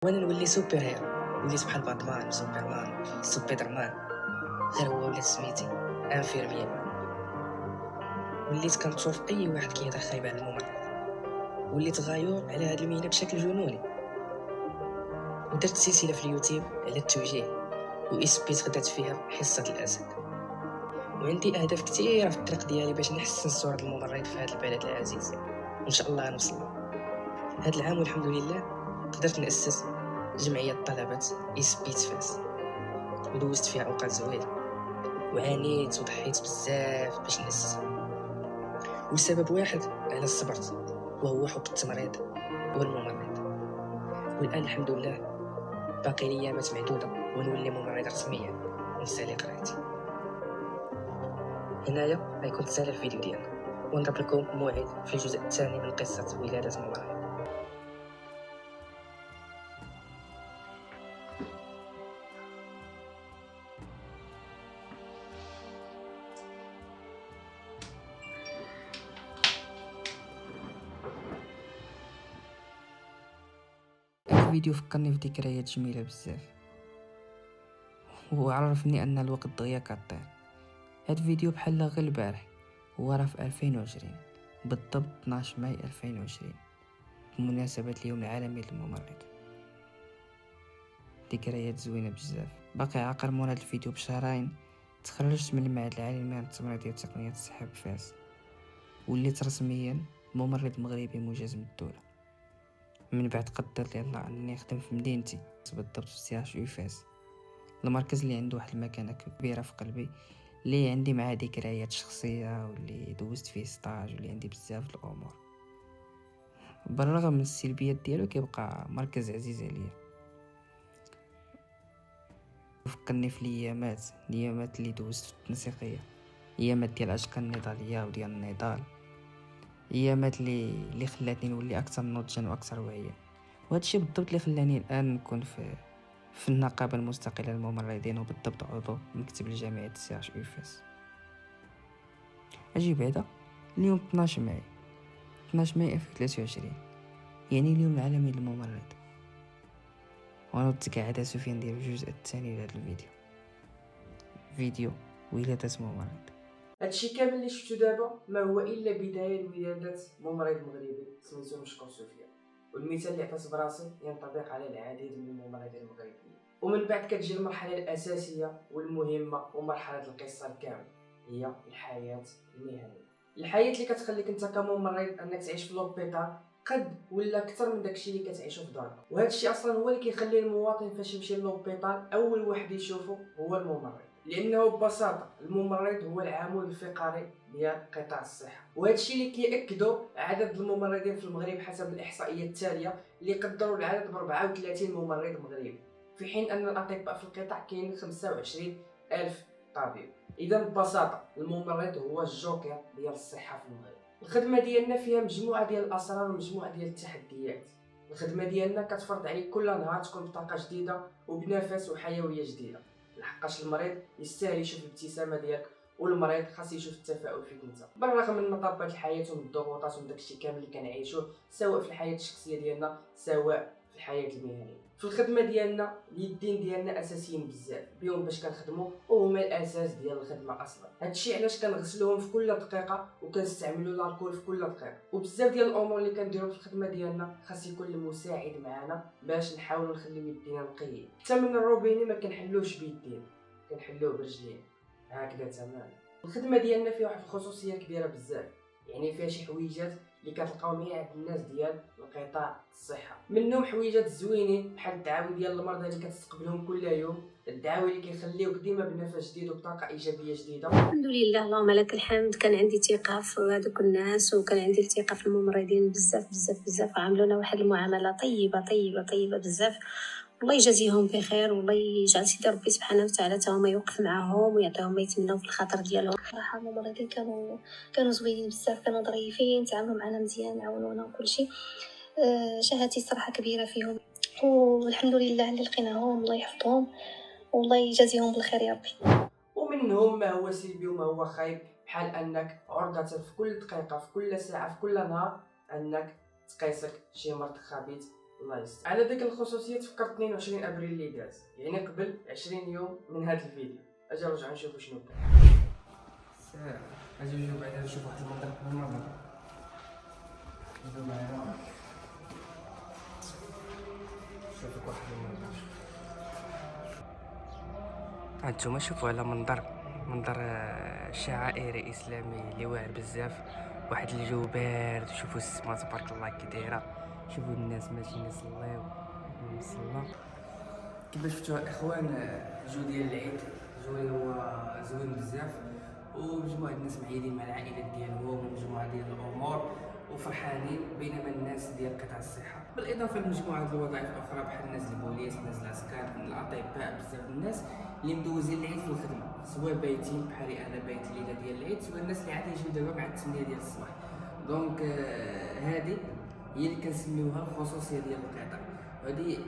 وانا نولي سوبر هيرو، وليت بحال باتمان سوبرمان سوبيدرمان، غير هو ولات سميتي انفيرمير. وليت كنشوف اي واحد كيهضر خايب على الممرض، وليت غايور على هاد المهنه بشكل جنوني. ودرت سلسله في اليوتيوب على التوجيه، وإسبيت غدات فيها حصه الاسد. وعندي اهداف كثيره في الطريق ديالي باش نحسن صوره الممرض في هذا البلد العزيز، وان شاء الله غنوصل له. هاد العام والحمد لله قدرت نأسس جمعية طلبة إسبيت فاس، ودوزت فيها أوقات زوينة، وعانيت وضحيت بزاف باش نأسسها، وسبب واحد على صبرت، وهو حب التمريض والممرض. والآن الحمد لله باقي لي ايامات معدودة ونولي ممرض رسميا ونسالي قرايتي. هنايا غيكون تسالى الفيديو ديالنا، ونضرب لكم موعد في الجزء الثاني من قصة ولادة ممرض. الفيديو فكرني في ذكريات جميلة بزاف، وعرفني ان الوقت دغيا كطير. هاد الفيديو بحال غير البارح، هو راه في 2020 بالضبط 12 ماي 2020 بمناسبة اليوم العالمي للممرض. ذكريات زوينة بزاف. باقي عاقل مورا هاد الفيديو بشهرين تخرجت من المعهد العالمي للتمريض وتقنية الصحة بفاس، وليت رسميا ممرض مغربي مجاز من الدولة. من بعد قدر لي الله اني نخدم في مدينتي، بالضبط في سي فاس، المركز اللي عنده واحد المكانة كبيرة في قلبي، اللي عندي معاه ذكريات شخصية، واللي دوزت فيه ستاج، واللي عندي بزاف الامور. بالرغم من السلبيات ديالو كيبقى مركز عزيز عليا. فكرني في الايامات اللي دوزت في التنسيقيه، ايامات ديال عشق النضاليه وديال النضال، ايامات اللي خلاتني نولي اكثر نضجا واكثر وعيا. وهذا الشيء بالضبط اللي خلاني الان نكون في النقابه المستقله للممرضين، وبالضبط عضو مكتب الجامعه سي اش يو فاس. اجي بعدا اليوم 12 ماي 2023، يعني اليوم العالمي للممرض. وانا قاعد اسوفيا ندير الجزء الثاني لهذا فيديو ولادة ممرض. هادشي كامل اللي شفتو دابا ما هو الا بدايه لولادة ممرض مغربي سميتو مشكور سفيان، والمثال اللي عطيت براسي ينطبق على العديد من الممرضين المغربيين. ومن بعد كتجي المرحله الاساسيه والمهمه ومرحله القصه الكامله، هي الحياه المهنيه. الحياه اللي كتخليك انت كممرض انك تعيش في لوبيطال قد ولا اكثر من داكشي اللي كتعيشو في دارك. وهذا الشيء اصلا هو اللي كيخلي المواطن فاش يمشي للوبيطال اول واحد يشوفو هو الممرض، لانه ببساطه الممرض هو العمود الفقري ديال قطاع الصحه. وهذا الشيء اللي كيأكدوا عدد الممرضين في المغرب حسب الاحصائيات التاليه اللي قدروا العدد ب 34 ممرض مغربي، في حين ان الاطباء في القطاع كاين 25,000 طبيب. اذا ببساطه الممرض هو الجوكر ديال الصحه في المغرب. الخدمه ديالنا فيها مجموعه ديال الاسرار ومجموعه ديال التحديات. الخدمه ديالنا كتفرض عليك كل نهار تكون بطاقه جديده وبنفس وحيويه جديده، لحقاش المريض يستاهل يشوف الابتسامه ديالك، والمريض خاص يشوف التفاؤل فيك انت، بالرغم من مطبات الحياه ومن الضغوطات ومن داكشي كامل اللي كنعيشوه سواء في الحياه الشخصيه ديالنا سواء في الحياه المهنيه. في الخدمه ديالنا اليدين ديالنا اساسيين بزاف بهم باش كنخدموا، وهما الاساس ديال الخدمه اصلا. هادشي علاش كنغسلوهم في كل دقيقه وكنستعملوا الكول في كل دقيقه. وبزاف ديال الامور اللي كنديروا في الخدمه ديالنا خاص يكون المساعد معنا باش نحاولوا نخليو يدينا نقيين. حتى من الروبيني ما كنحلوش بيدينا، كنحلوه برجلين هكذا تماما. الخدمه ديالنا فيها واحد الخصوصيه كبيره بزاف، يعني فيها شي حويجات اللي كتلقاوهم غير عند الناس ديال القطاع الصحه، منهم حويجات زوينين بحال الدعاوي ديال المرضى اللي كتستقبلهم كل يوم، الدعاوي اللي كيخليوك ديما بنفس جديد وبطاقه ايجابيه جديده. الحمد لله اللهم لك الحمد. كان عندي ثقه في هذوك الناس، وكان عندي الثقه في الممرضين بزاف بزاف بزاف، عاملونا واحد المعامله طيبه طيبه طيبه بزاف. الله يجازيهم بخير، والله يجعل سيدي ربي سبحانه وتعالى تا هما يوقف معاهم ويعطيهم ما يتمنوا في الخاطر ديالهم. صراحه الممرضين كانوا زوينين بزاف، كانوا ظريفين، تعاملوا معنا مزيان، عاونونا وكل شيء. شهادتي صراحه كبيره فيهم، والحمد لله اللي لقيناهم. الله يحفظهم والله يجازيهم بالخير يا ربي. ومنهم ما هو سلبي وما هو خايب، بحال انك عرضة في كل دقيقة، في كل ساعة، في كل نهار انك تقيسك شي مرض خبيث. الله يستر. على ذكر الخصوصية تفكرت 22 ابريل اللي داز، يعني قبل 20 يوم من هذا الفيديو. اجي نرجعو نشوفو شنو كان. اجي نجيو بعدا نشوف واحد المنظر قبل ما نهضر. شوفك واحد المنظر. هانتوما شوفوا على منظر شعائري اسلامي اللي واعر بزاف، واحد الجو بارد. شوفوا السما تبارك الله كي دايره، شوفوا الناس ماشيين يصليو المصلى. كيف شفتوا الاخوان الجو ديال العيد زوين بزاف، ومجموعه الناس معيدين مع العائلات ديالهم ومجموعه ديال الامور وفرحانين، بينما الناس ديال قطاع الصحه بالاضافه لمجموعه الوظائف الاخرى بحال الناس البوليس، الناس العسكر، الاطباء، بزاف الناس اللي مدوزين العيد في الخدمه، سواء بايتين بحالي انا بايت الليله ديال العيد، سواء الناس اللي عاد يجيو دابا مع 8 ديال الصباح. دونك هذه هي اللي كنسميوها الخصوصيه ديال القطاع.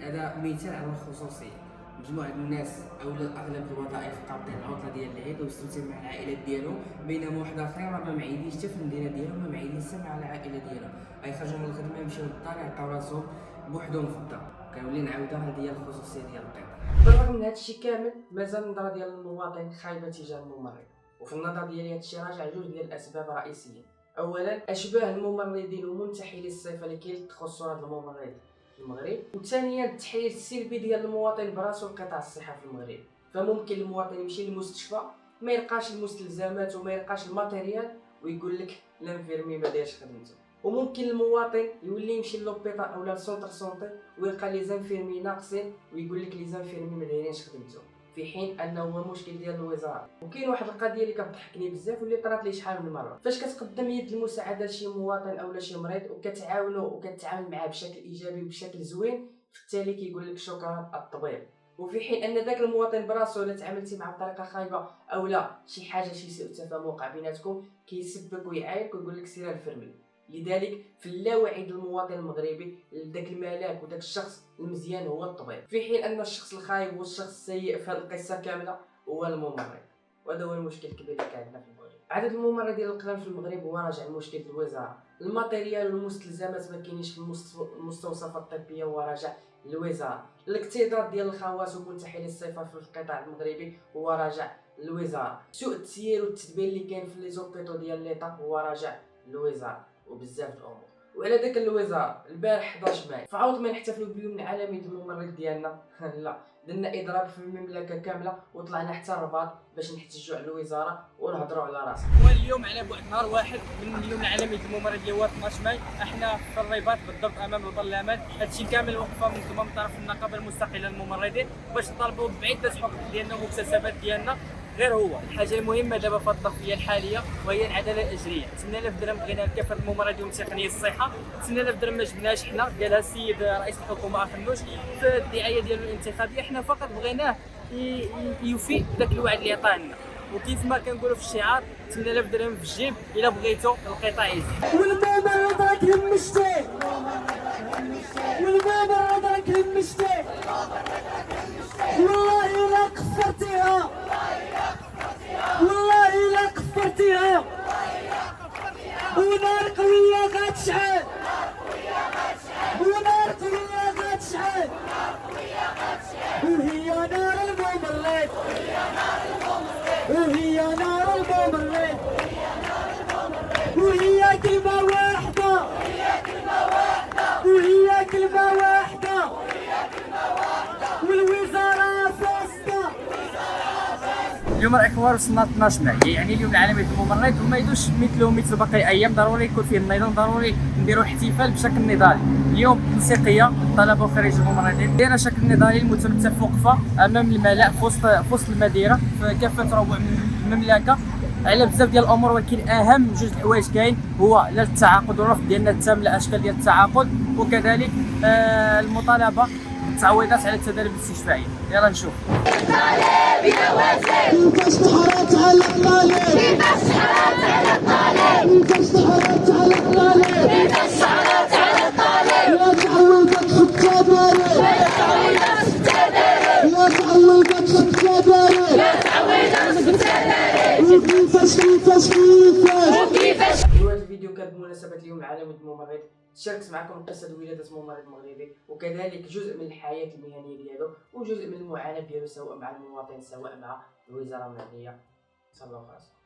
هذا مثال على الخصوصيه. مجموعه الناس او اغلب الوظائف قابضين العطله ديال العيد ويستمتعوا مع العائلات ديالهم، بينما واحد اخرين راه ما معيدينش حتى في المدينه ديالهم، ما معيدين حتى مع العائله ديالهم، يخرجوا من الخدمه يمشيو للدار يعطيو راسهم بوحدهم في الدار. كنولي نعاودها، هذه هي الخصوصيه ديال القطاع. بالرغم من هذا الشيء كامل، مازال النظره ديال المواطن خايبه تجاه الممرض، وفي النظر ديالي هذا الشيء راجع جوج ديال الاسباب رئيسيه. اولا اشباه الممرضين ومنتحلي الصفه اللي كيلتخصوا هذا الممرض في المغرب، وثانيا التحليل السلبي ديال المواطن براسو لقطاع الصحه في المغرب. فممكن المواطن يمشي للمستشفى ما يلقاش المستلزمات وما يلقاش الماتيريال ويقول لك لانفيرمي ما دايرش خدمته، وممكن المواطن يولي يمشي للوبيطال او للسونتر سونتي ويلقى لي زانفيرمي ناقصين ويقول لك لي زانفيرمي ما دايرينش خدمته، في حين انه هو المشكل ديال الوزاره. وكاين واحد القضيه اللي كتضحكني بزاف واللي طرات لي شحال من مره، فاش كتقدم يد المساعده لشي مواطن او شي مريض وكتعاونو وكتعامل معاه بشكل ايجابي وبشكل زوين، فبالتالي كيقول لك شكرا الطبيب، وفي حين ان ذاك المواطن براسو الا تعاملتي معه بطريقه خايبه او لا شي حاجه شي سوء تفاهم وقع بيناتكم كيسبك ويعايرك ويقول لك سير الفرمل. لذلك في اللاوعي ديال المواطن المغربي داك الملاك وداك الشخص المزيان هو الطبيب، في حين ان الشخص الخايب والشخص السيء في هذه القصه كامله هو الممرض. وهذا هو المشكل الكبير اللي كان عندنا في المغرب. عدد الممرضين القلال في المغرب هو راجع لمشكل الوزاره. الماتيريال والمستلزمات ما كاينينش في المستوصفات الطبيه هو راجع للوزاره. الاكتظاظ ديال الخواص ومنتحلي الصفه في القطاع المغربي هو راجع للوزاره. سوء التسيير والتدبير اللي كاين في لي زوبيطو ديال ليطا هو راجع للوزاره، وبزاف الامور. وعلى ذاك الوزاره البارح 11 ماي فعوض ما نحتفلوا باليوم العالمي للممرض ديالنا لا درنا اضراب في المملكه كامله وطلعنا حتى الرباط باش نحتجوا على الوزاره ونهضروا على راسنا. واليوم على بعد نهار واحد من اليوم العالمي للممرض اللي هو 12 ماي، احنا في الرباط بالضبط امام البرلمان. هادشي كامل وقفه منظمه من طرف النقابه المستقله للممرضين باش نطالبوا بعده حقوق ديالنا ومكتسبات ديالنا. غير هو الحاجه المهمه دابا في الظرفيه الحاليه وهي العداله الاجريه. 8000 درهم بغينا لكافه الممرضين وتقنيه الصحه، 8000 درهم ما جبناهاش حنا، قالها السيد رئيس الحكومه اخنوش في الدعايه ديالو الانتخابيه. حنا فقط بغيناه يوفي ذاك الوعد اللي عطاه لنا، وكيف ما كنقولوا في الشعار 8000 درهم في الجيب الا بغيتو القطاع يزيد. والممرض راك همشتي، والممرض راك همشتي، والله الا قفرتيها، والله الا قفرتيها، ونار قويه غتشعل، ونار قويه غتشعل، وهي نار الممرض، وهي نار الممرض، وهي كلمه واحده، وهي كلمه واحده، والوزاره فاسده. اليوم الاخوان وصلنا 12 ماي، يعني اليوم العالمي للممرض، وما يدوش مثلهم مثل باقي ايام. ضروري يكون فيه النظام، ضروري نديروا احتفال بشكل نضالي. اليوم تنسيقيه طلبه وخريج الممرضين دايره شكل نضالي المتمثل في وقفه امام الملاء في وسط المدينه في كافه ربوع المملكه على بزاف ديال الامور، ولكن اهم جوج الحوايج كاين هو التعاقد والرفض ديالنا التام لاشكال ديال التعاقد، وكذلك المطالبه بالتعويضات على التدريب الاستشفائي. يلا نشوف. كيفاش تحرات على الطالب، كيفاش تحرات على الطالب، كيفاش تحرات على الطالب، كيفاش تحرات على الطالب، لا تعوضك في التدريب، لا تعوضك في التدريب، لا تعوضك في التدريب، لا تعوضك في التدريب، وكيفاش العالمي الممرض تشاركت معكم قصه ولادة ممرض مغربي، وكذلك جزء من الحياه المهنيه ديالو وجزء من المعاناه ديالو، سواء مع المواطن سواء مع الوزاره المعنيه. صلى الله عليه وسلم.